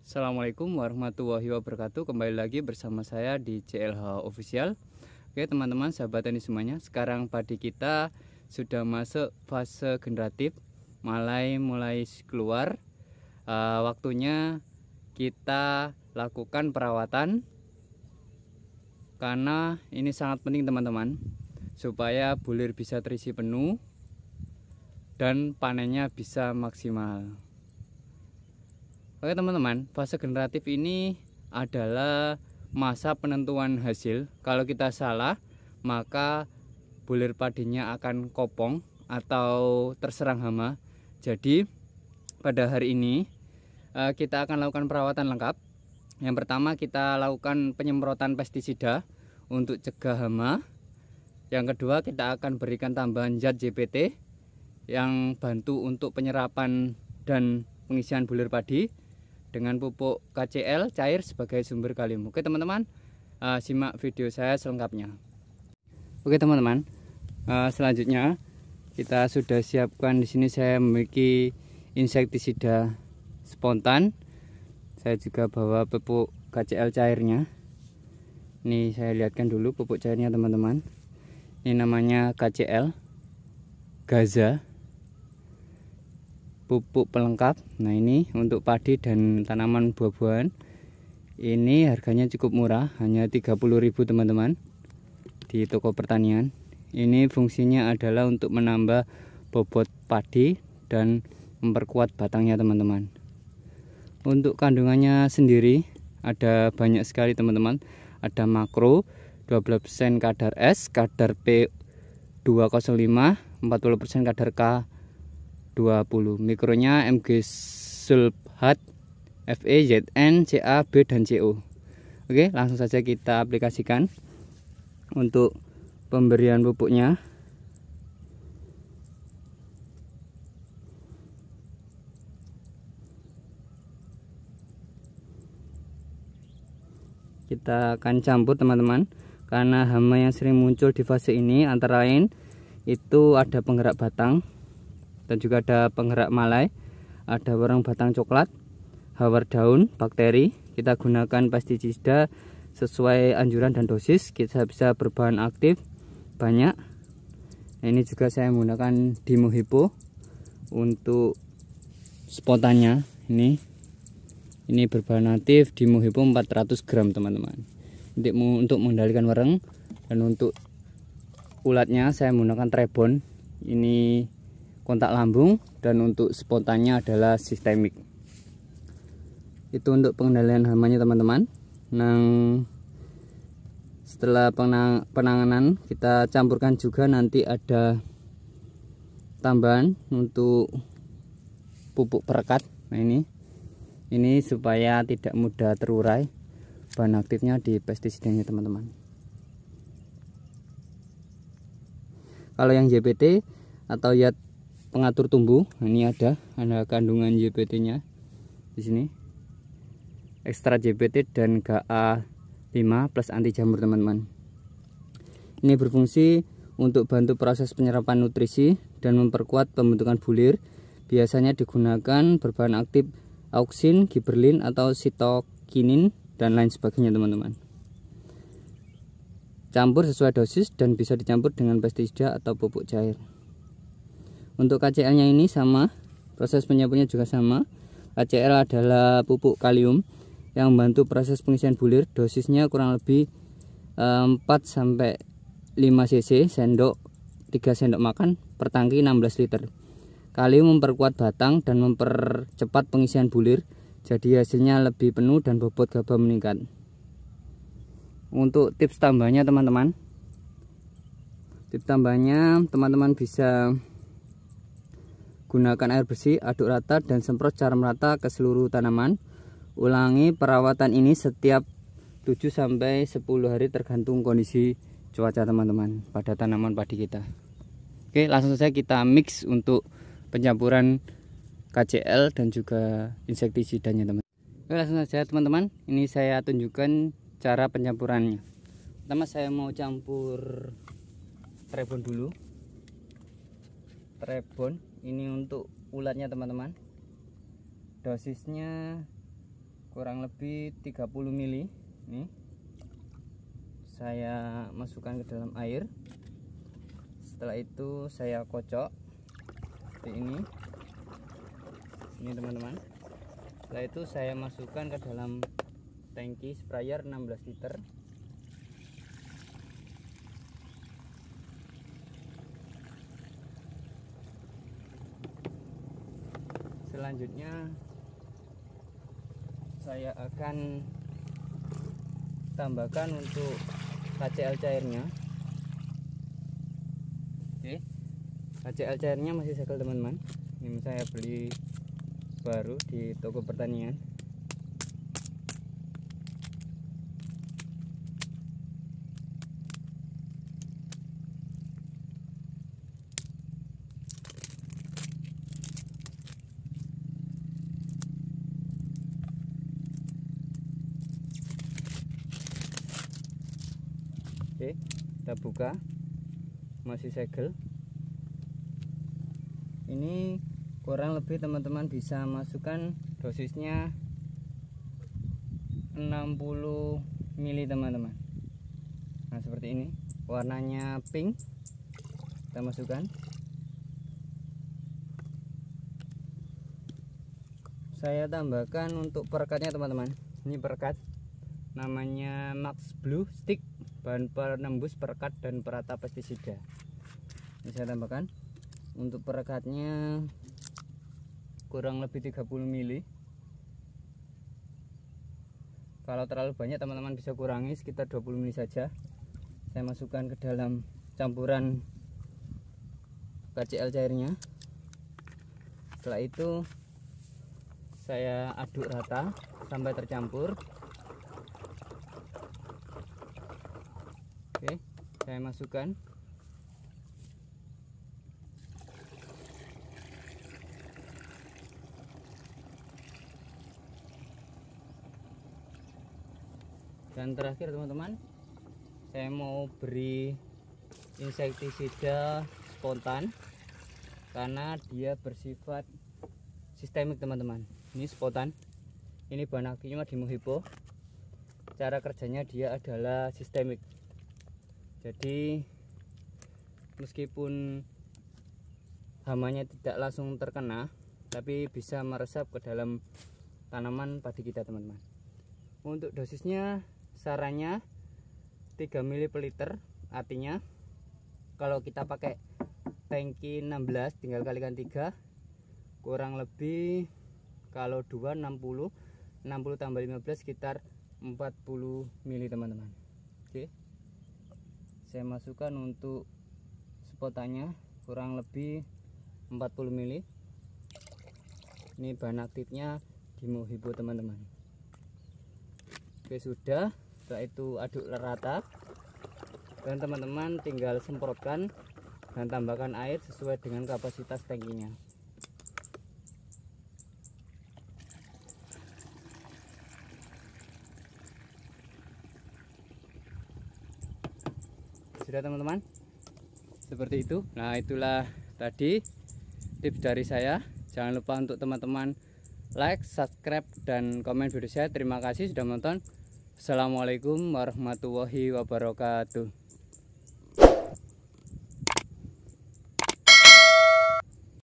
Assalamualaikum warahmatullahi wabarakatuh. Kembali lagi bersama saya di CLH Official. Oke teman-teman, sahabat tani semuanya, sekarang padi kita sudah masuk fase generatif, mulai keluar. Waktunya kita lakukan perawatan, karena ini sangat penting teman-teman, supaya bulir bisa terisi penuh dan panennya bisa maksimal. Oke teman-teman, fase generatif ini adalah masa penentuan hasil. Kalau kita salah, maka bulir padinya akan kopong atau terserang hama. Jadi pada hari ini kita akan lakukan perawatan lengkap. Yang pertama, kita lakukan penyemprotan pestisida untuk cegah hama. Yang kedua, kita akan berikan tambahan zat JPT yang bantu untuk penyerapan dan pengisian bulir padi dengan pupuk KCL cair sebagai sumber kalium. Oke teman-teman, simak video saya selengkapnya. Oke teman-teman, selanjutnya kita sudah siapkan di sini. Saya memiliki insektisida spontan. Saya juga bawa pupuk KCL cairnya. Ini saya lihatkan dulu pupuk cairnya teman-teman. Ini namanya KCL Gaza, pupuk pelengkap. Nah ini untuk padi dan tanaman buah-buahan. Ini harganya cukup murah, hanya 30.000 teman-teman di toko pertanian. Ini fungsinya adalah untuk menambah bobot padi dan memperkuat batangnya teman-teman. Untuk kandungannya sendiri ada banyak sekali teman-teman. Ada makro 12% kadar S, kadar P205, 40% kadar K20, mikronya Mg sulfat, Fe, Zn, Ca, B dan Co. Oke, langsung saja kita aplikasikan. Untuk pemberian pupuknya, kita akan campur teman-teman, karena hama yang sering muncul di fase ini antara lain itu ada penggerak batang dan juga ada penggerak malai, ada warang batang coklat, hawar daun, bakteri. Kita gunakan pestisida sesuai anjuran dan dosis. Kita bisa berbahan aktif banyak. Nah, ini juga saya menggunakan Dimohipo untuk spontannya. Ini berbahan aktif Dimohipo 400 gram teman-teman. Untuk mengendalikan wareng, dan untuk ulatnya saya menggunakan Trebon. Ini kontak lambung, dan untuk spontannya adalah sistemik. Itu untuk pengendalian hamanya teman-teman. Nah, setelah penanganan kita campurkan juga nanti ada tambahan untuk pupuk perekat. Nah ini supaya tidak mudah terurai bahan aktifnya di pestisidanya teman-teman. Kalau yang JPT atau zat pengatur tumbuh, ini ada kandungan JPT-nya di sini, ekstra JPT dan GA5 plus anti jamur teman-teman. Ini berfungsi untuk bantu proses penyerapan nutrisi dan memperkuat pembentukan bulir. Biasanya digunakan berbahan aktif auksin, giberlin atau sitokinin dan lain sebagainya teman-teman. Campur sesuai dosis dan bisa dicampur dengan pestisida atau pupuk cair. Untuk KCL-nya ini sama, proses penyapunya juga sama. KCL adalah pupuk kalium yang membantu proses pengisian bulir. Dosisnya kurang lebih 4-5 cc, 3 sendok makan per tangki 16 liter. Kalium memperkuat batang dan mempercepat pengisian bulir, jadi hasilnya lebih penuh dan bobot gabah meningkat. Untuk tips tambahnya teman-teman, teman-teman bisa gunakan air bersih, aduk rata dan semprot secara merata ke seluruh tanaman. Ulangi perawatan ini setiap 7-10 hari tergantung kondisi cuaca teman-teman pada tanaman padi kita. Oke, langsung saja kita mix untuk pencampuran KCL dan juga insektisidanya teman-teman. Oke, langsung saja teman-teman, ini saya tunjukkan cara pencampurannya. Pertama saya mau campur Trebon dulu. Trebon ini untuk ulatnya teman-teman. Dosisnya kurang lebih 30 ml. Nih saya masukkan ke dalam air. Setelah itu saya kocok seperti ini teman-teman. Setelah itu saya masukkan ke dalam tangki sprayer 16 liter. Selanjutnya saya akan tambahkan untuk KCl cairnya. Oke, KCl cairnya masih segel teman-teman. Ini saya beli baru di toko pertanian. Oke, kita buka, masih segel. Ini kurang lebih teman-teman bisa masukkan dosisnya 60 ml teman-teman. Nah seperti ini, warnanya pink. Kita masukkan. Saya tambahkan untuk perekatnya teman-teman. Ini perekat namanya Max Blue Stick, bahan penembus perekat dan perata pestisida. Ini saya tambahkan. Untuk perekatnya kurang lebih 30 ml. Kalau terlalu banyak teman-teman bisa kurangi sekitar 20 ml saja. Saya masukkan ke dalam campuran KCl cairnya. Setelah itu saya aduk rata sampai tercampur. Oke, saya masukkan. Dan terakhir teman-teman, saya mau beri insektisida spontan karena dia bersifat sistemik teman-teman. Ini spontan, ini bahan aktifnya Dimohipo. Cara kerjanya dia adalah sistemik. Jadi meskipun hamanya tidak langsung terkena, tapi bisa meresap ke dalam tanaman padi kita teman-teman. Untuk dosisnya sarannya 3 ml per liter. Artinya kalau kita pakai tangki 16 tinggal kalikan 3, kurang lebih kalau 2 60 tambah 15 sekitar 40 ml teman-teman. Oke, saya masukkan untuk spotannya kurang lebih 40 ml. Ini bahan aktifnya Dimohipo teman-teman. Oke, sudah. Setelah itu aduk rata dan teman-teman tinggal semprotkan dan tambahkan air sesuai dengan kapasitas tangkinya. Sudah teman-teman, seperti itu. Nah itulah tadi tips dari saya. Jangan lupa untuk teman-teman like, subscribe, dan komen video saya. Terima kasih sudah menonton. Assalamualaikum warahmatullahi wabarakatuh.